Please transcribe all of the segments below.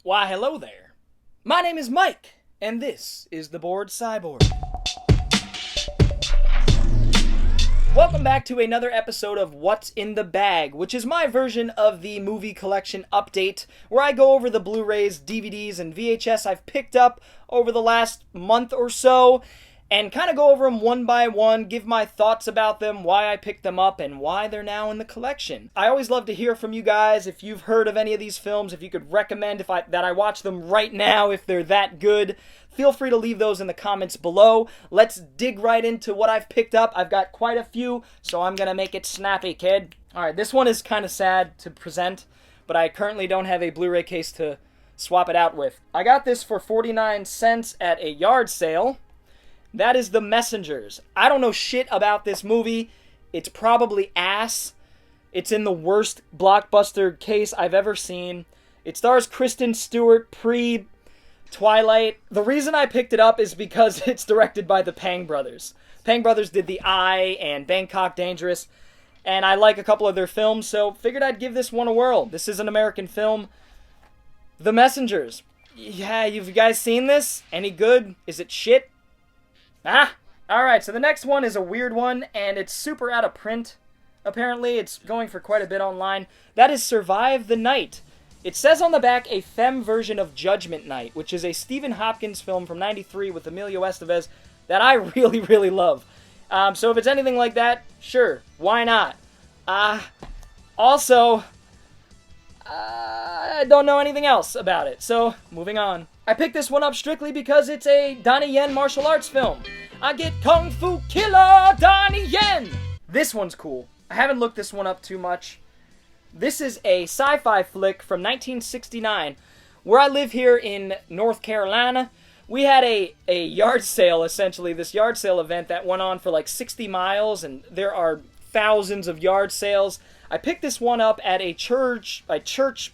Why, hello there. My name is Mike, and this is the Bored Cyborg. Welcome back to another episode of What's in the Bag, which is my version of the movie collection update, where I go over the Blu-rays, DVDs, and VHS I've picked up over the last month or so, and kind of go over them one by one, give my thoughts about them, why I picked them up, and why they're now in the collection. I always love to hear from you guys if you've heard of any of these films, if you could recommend that I watch them right now if they're that good. Feel free to leave those in the comments below. Let's dig right into what I've picked up. I've got quite a few, so I'm gonna make it snappy, kid. Alright, this one is kind of sad to present, but I currently don't have a Blu-ray case to swap it out with. I got this for 49 cents at a yard sale. That is The Messengers. I don't know shit about this movie. It's probably ass. It's in the worst blockbuster case I've ever seen. It stars Kristen Stewart pre-Twilight. The reason I picked it up is because it's directed by the Pang brothers. Pang brothers did The Eye and Bangkok Dangerous, and I like a couple of their films, so figured I'd give this one a whirl. This is an American film. The Messengers. Yeah, you guys seen this? Any good? Is it shit? Alright, so the next one is a weird one, and it's super out of print. Apparently, it's going for quite a bit online. That is Survive the Night. It says on the back a femme version of Judgment Night, which is a Stephen Hopkins film from '93 with Emilio Estevez that I really, really love. So if it's anything like that, sure, why not? Also, I don't know anything else about it, so moving on. I picked this one up strictly because it's a Donnie Yen martial arts film. I get Kung Fu Killer Donnie Yen! This one's cool. I haven't looked this one up too much. This is a sci-fi flick from 1969. Where I live here in North Carolina, we had a yard sale, essentially, this yard sale event that went on for like 60 miles, and there are thousands of yard sales. I picked this one up at a church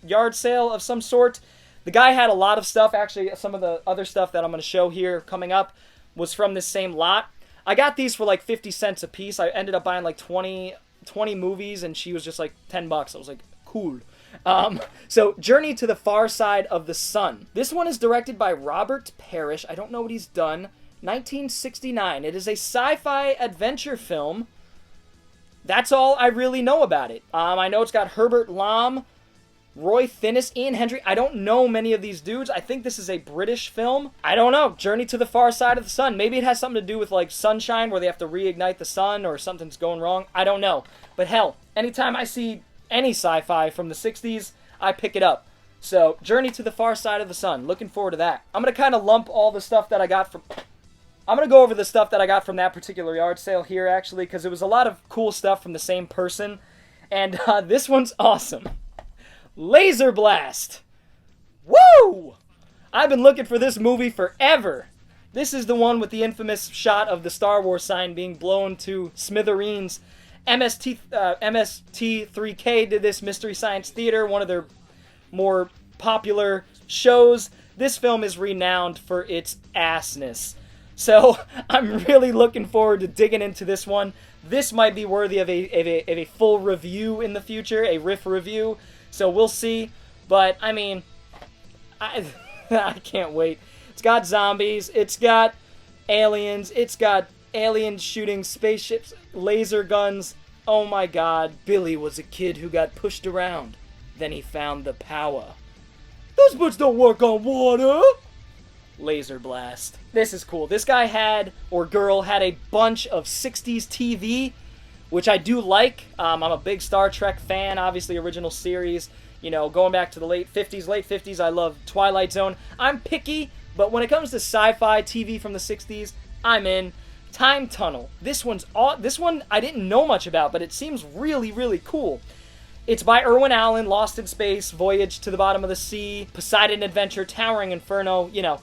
yard sale of some sort. The guy had a lot of stuff. Actually, some of the other stuff that I'm going to show here coming up was from this same lot. I got these for like 50 cents a piece. I ended up buying like 20 movies, and she was just like $10. I was like, cool. So, Journey to the Far Side of the Sun. This one is directed by Robert Parrish. I don't know what he's done. 1969. It is a sci-fi adventure film. That's all I really know about it. I know it's got Herbert Lom, Roy Finnis, Ian Hendry. I don't know many of these dudes. I think this is a British film. I don't know. Journey to the Far Side of the Sun. Maybe it has something to do with like sunshine where they have to reignite the sun or something's going wrong. I don't know. But hell, anytime I see any sci-fi from the 60s, I pick it up. So, Journey to the Far Side of the Sun. Looking forward to that. I'm going to kind of lump all the stuff that I got from... I'm going to go over the stuff that I got from that particular yard sale here, actually, because it was a lot of cool stuff from the same person. And this one's awesome. Laser Blast! Woo! I've been looking for this movie forever. This is the one with the infamous shot of the Star Wars sign being blown to smithereens. MST3K did this, Mystery Science Theater, one of their more popular shows. This film is renowned for its assness. So, I'm really looking forward to digging into this one. This might be worthy of a full review in the future, a riff review. So we'll see, but I mean, I can't wait. It's got zombies, it's got aliens shooting spaceships, laser guns. Oh my god, Billy was a kid who got pushed around. Then he found the power. Those boots don't work on water! Laser Blast. This is cool. This guy or girl had a bunch of 60s TV, which I do like. I'm a big Star Trek fan, obviously original series. You know, going back to the late 50s, I love Twilight Zone. I'm picky, but when it comes to sci-fi TV from the 60s, I'm in. Time Tunnel. This one I didn't know much about, but it seems really, really cool. It's by Irwin Allen, Lost in Space, Voyage to the Bottom of the Sea, Poseidon Adventure, Towering Inferno, you know,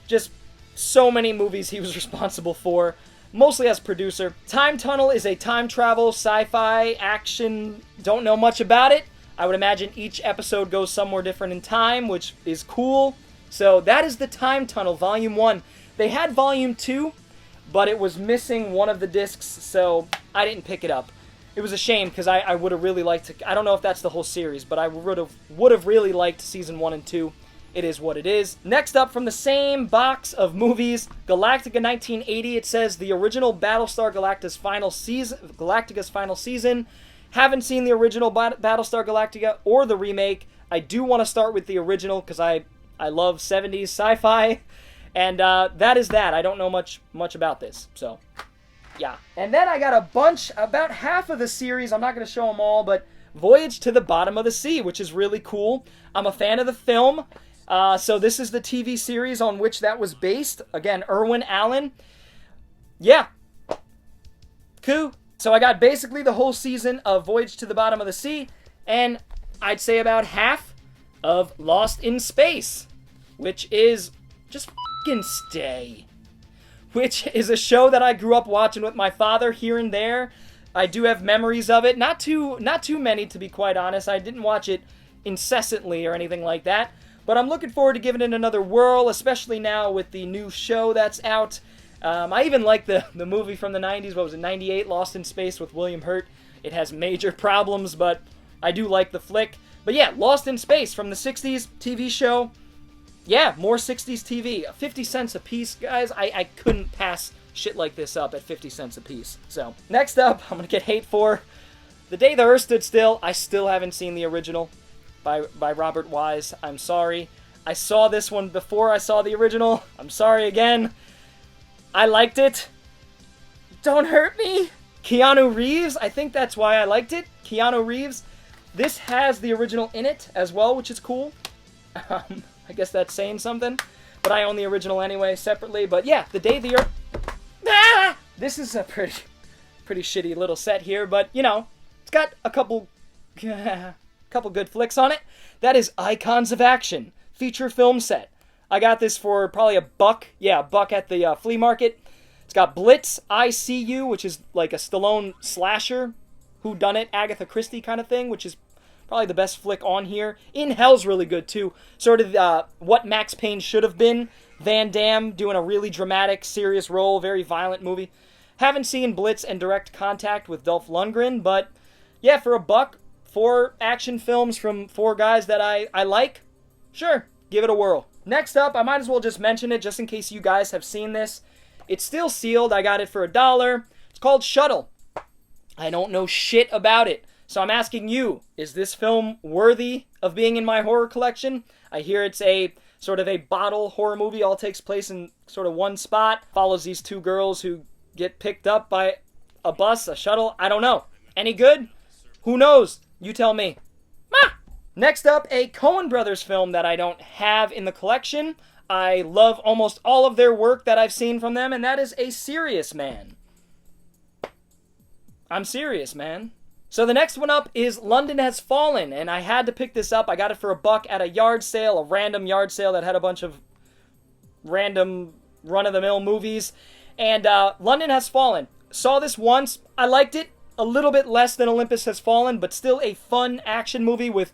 just so many movies he was responsible for. Mostly as producer. Time Tunnel is a time travel, sci-fi, action, don't know much about it. I would imagine each episode goes somewhere different in time, which is cool. So that is the Time Tunnel, Volume 1. They had Volume 2, but it was missing one of the discs, so I didn't pick it up. It was a shame, because I would have really liked to... I don't know if that's the whole series, but I would have really liked Season 1 and 2. it is what it is. Next up, from the same box of movies, Galactica 1980, it says the original Battlestar Galactica's final season. Haven't seen the original Battlestar Galactica or the remake. I do want to start with the original because I love 70s sci-fi. And that is that. I don't know much about this, so yeah. And then I got a bunch, about half of the series. I'm not going to show them all, but Voyage to the Bottom of the Sea, which is really cool. I'm a fan of the film. So this is the TV series on which that was based. Again, Irwin Allen. Yeah. Cool. So I got basically the whole season of Voyage to the Bottom of the Sea, and I'd say about half of Lost in Space, which is just f***ing stay. Which is a show that I grew up watching with my father here and there. I do have memories of it. Not too many, to be quite honest. I didn't watch it incessantly or anything like that. But I'm looking forward to giving it another whirl, especially now with the new show that's out. I even like the movie from the 90s. What was it, 98? Lost in Space with William Hurt. It has major problems, but I do like the flick. But yeah, Lost in Space from the 60s TV show. Yeah, more 60s TV. 50 cents a piece, guys. I couldn't pass shit like this up at 50 cents a piece. So, next up, I'm going to get hate for The Day the Earth Stood Still. I still haven't seen the original by Robert Wise. I'm sorry. I saw this one before I saw the original. I'm sorry again. I liked it. Don't hurt me. Keanu Reeves, I think that's why I liked it. Keanu Reeves. This has the original in it as well, which is cool. I guess that's saying something. But I own the original anyway, separately. But yeah, The Day the Earth... Ah! This is a pretty shitty little set here, but, you know, it's got a couple good flicks on it. That is Icons of Action, feature film set. I got this for probably $1. Yeah, $1 at the flea market. It's got Blitz, I See You, which is like a Stallone slasher, whodunit, Agatha Christie kind of thing, which is probably the best flick on here. In Hell's really good, too. Sort of what Max Payne should have been. Van Damme doing a really dramatic, serious role, very violent movie. Haven't seen Blitz and Direct Contact with Dolph Lundgren, but yeah, for $1, 4 action films from 4 guys that I like, sure, give it a whirl. Next up, I might as well just mention it just in case you guys have seen this. It's still sealed. I got it for $1. It's called Shuttle. I don't know shit about it. So I'm asking you, is this film worthy of being in my horror collection? I hear it's a sort of a bottle horror movie, all takes place in sort of one spot, follows these 2 girls who get picked up by a bus, a shuttle, I don't know. Any good? Who knows? You tell me. Next up, a Coen Brothers film that I don't have in the collection. I love almost all of their work that I've seen from them, and that is A Serious Man. I'm serious, man. So the next one up is London Has Fallen, and I had to pick this up. I got it for $1 at a yard sale, a random yard sale that had a bunch of random run-of-the-mill movies. And London Has Fallen. Saw this once. I liked it. A little bit less than Olympus Has Fallen, but still a fun action movie with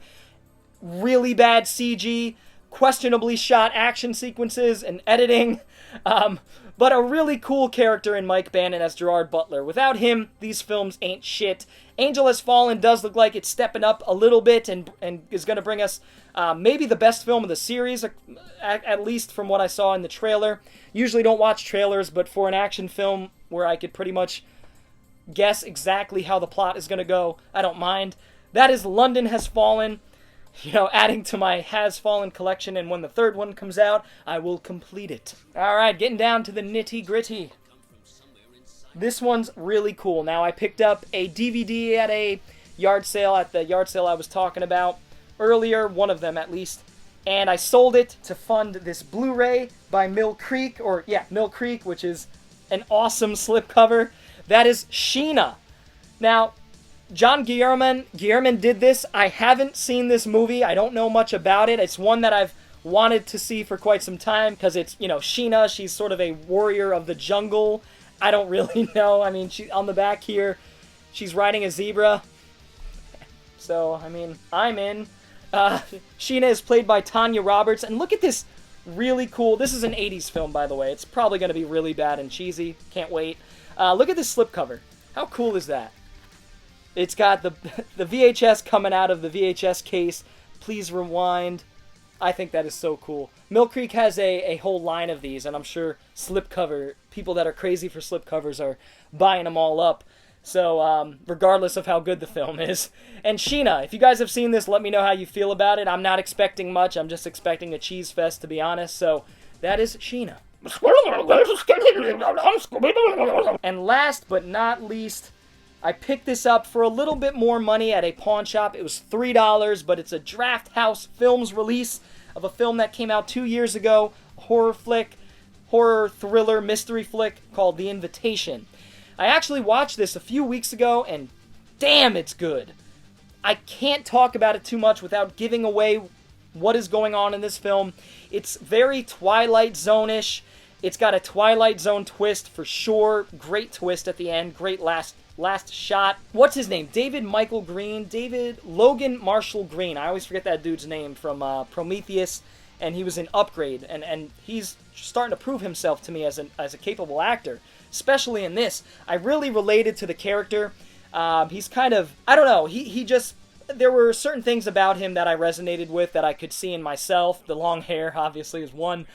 really bad CG, questionably shot action sequences and editing. But a really cool character in Mike Bannon as Gerard Butler. Without him, these films ain't shit. Angel Has Fallen does look like it's stepping up a little bit and is going to bring us maybe the best film of the series, at least from what I saw in the trailer. Usually don't watch trailers, but for an action film where I could pretty much guess exactly how the plot is going to go, I don't mind. That is London Has Fallen. You know, adding to my Has Fallen collection, and when the 3rd one comes out, I will complete it. Alright, getting down to the nitty-gritty. This one's really cool. Now, I picked up a DVD at a yard sale, at the yard sale I was talking about earlier, one of them at least, and I sold it to fund this Blu-ray by Mill Creek, Mill Creek, which is an awesome slipcover. That is Sheena. Now, John Guillermin did this. I haven't seen this movie. I don't know much about it. It's one that I've wanted to see for quite some time because it's, you know, Sheena. She's sort of a warrior of the jungle. I don't really know. I mean, she on the back here, she's riding a zebra. So, I mean, I'm in. Sheena is played by Tanya Roberts. And look at this really cool. This is an 80s film, by the way. It's probably going to be really bad and cheesy. Can't wait. Look at this slipcover. How cool is that? It's got the VHS coming out of the VHS case. Please rewind. I think that is so cool. Mill Creek has a whole line of these, and I'm sure slipcover, people that are crazy for slipcovers are buying them all up. So, regardless of how good the film is. And Sheena, if you guys have seen this, let me know how you feel about it. I'm not expecting much. I'm just expecting a cheese fest, to be honest. So, that is Sheena. And last but not least, I picked this up for a little bit more money at a pawn shop. It was $3, but it's a Draft House Films release of a film that came out 2 years ago. A horror thriller mystery flick called The Invitation. I actually watched this a few weeks ago, and damn, it's good. I can't talk about it too much without giving away what is going on in this film. It's very Twilight Zone-ish. It's got a Twilight Zone twist for sure. Great twist at the end. Great last shot. What's his name? David Logan Marshall Green. I always forget that dude's name from Prometheus, and he was in Upgrade, and he's starting to prove himself to me as a capable actor. Especially in this, I really related to the character. He's kind of, I don't know, he just, there were certain things about him that I resonated with that I could see in myself. The long hair, obviously, is one.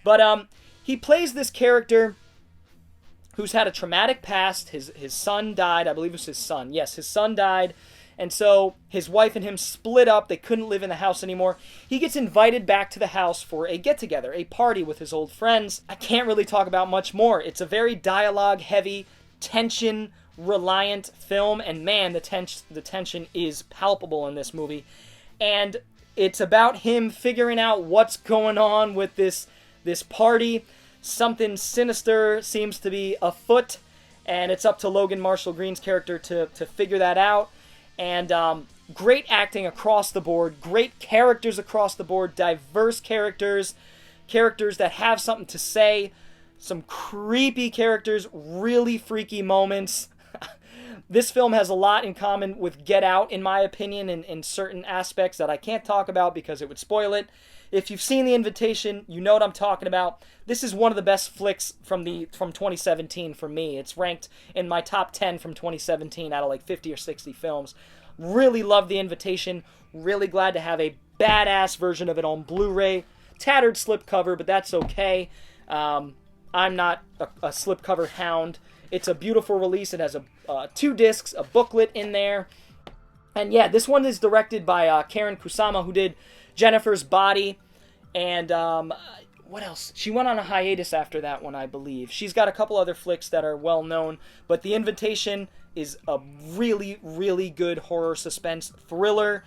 But he plays this character who's had a traumatic past. His son died. I believe it was his son. Yes, his son died. And so his wife and him split up. They couldn't live in the house anymore. He gets invited back to the house for a get-together, a party with his old friends. I can't really talk about much more. It's a very dialogue-heavy, tension-reliant film, and man, the tension is palpable in this movie. And it's about him figuring out what's going on with this party. Something sinister seems to be afoot, and it's up to Logan Marshall Green's character to figure that out. And great acting across the board, great characters across the board, diverse characters that have something to say, some creepy characters, really freaky moments. This film has a lot in common with Get Out, in my opinion, in certain aspects that I can't talk about because it would spoil it. If you've seen The Invitation, you know what I'm talking about. This is one of the best flicks from 2017 for me. It's ranked in my top 10 from 2017 out of like 50 or 60 films. Really love The Invitation. Really glad to have a badass version of it on Blu-ray. Tattered slipcover, but that's okay. I'm not a slipcover hound. It's a beautiful release. It has 2 discs, a booklet in there. And yeah, this one is directed by Karen Kusama, who did Jennifer's Body, and what else? She went on a hiatus after that one, I believe. She's got a couple other flicks that are well known, but The Invitation is a really, really good horror suspense thriller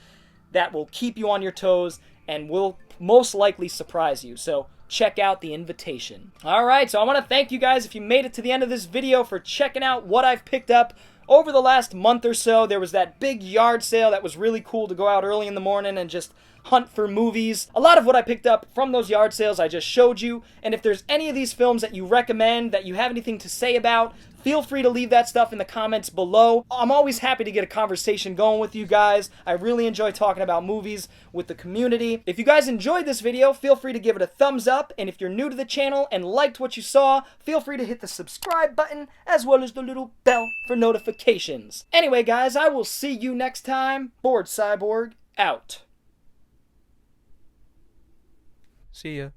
that will keep you on your toes and will most likely surprise you. So check out The Invitation. Alright, so I want to thank you guys if you made it to the end of this video for checking out what I've picked up over the last month or so. There was that big yard sale that was really cool to go out early in the morning and just hunt for movies. A lot of what I picked up from those yard sales I just showed you, and if there's any of these films that you recommend, that you have anything to say about, feel free to leave that stuff in the comments below. I'm always happy to get a conversation going with you guys. I really enjoy talking about movies with the community. If you guys enjoyed this video, feel free to give it a thumbs up, and if you're new to the channel and liked what you saw, feel free to hit the subscribe button as well as the little bell for notifications. Anyway guys, I will see you next time. Bored Cyborg out. See ya.